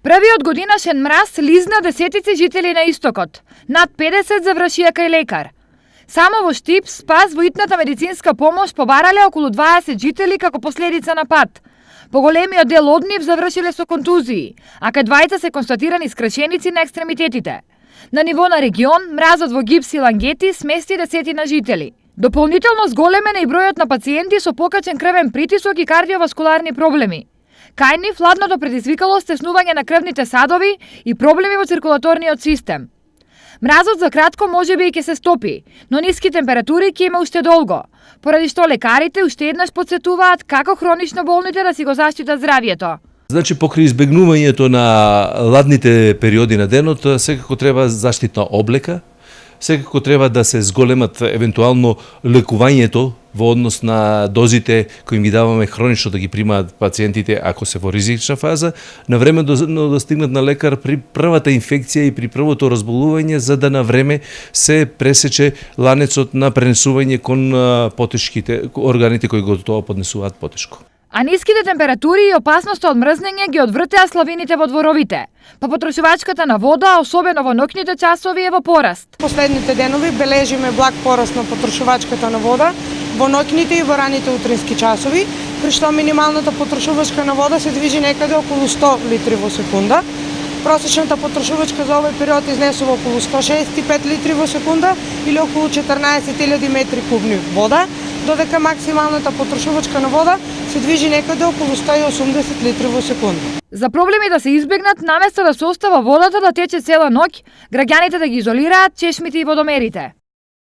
Првиот годинашен мраз лизна десетици жители на истокот. Над 50 завршија кај лекар. Само во Штип, Спас, во итната медицинска помош побарале околу 20 жители како последица на пат. Поголемиот дел од нив завршиле со контузии, а кај двајца се констатирани скршеници на екстремитетите. На ниво на регион, мразот во гипс и лангети смести десетина жители. Дополнително зголемен е и бројот на пациенти со покачен крвен притисок и кардиоваскуларни проблеми. Кај нив ладното предизвикало стеснување на крвните садови и проблеми во циркулаторниот систем. Мразот за кратко можеби и ќе се стопи, но ниски температури ќе има уште долго, поради што лекарите уште еднаш подсетуваат како хронично болните да си го заштитат здравието. Значи, покрај избегнувањето на ладните периоди на денот, секако треба заштитна облека, секако треба да се зголемат евентуално лекувањето во однос на дозите кои ги даваме хронично да ги примаат пациентите ако се во ризична фаза, на време да стигнат на лекар при првата инфекција и при првото разболување, за да на време се пресече ланецот на пренесување кон потешките органите кои го тоа поднесуваат потешко. А ниските температури и опасноста од мрзнење ги одвртеа славините во дворовите, па потрошувачката на вода, особено во ноќните часови, е во пораст. Последните денови бележиме благ пораст на потрошувачката на вода во ноќните и во раните утрински часови, при што минималната потрошувачка на вода се движи некаде околу 100 литри во секунда. Просечната потрошувачка за овој период изнесува околу 165 литри во секунда или околу 14.000 метри кубни вода, додека максималната потрошувачка на вода се движи некаде околу 180 литри во секунда. За проблеми да се избегнат, наместо да се остава водата да тече цела ноќ, граѓаните да ги изолираат чешмите и водомерите.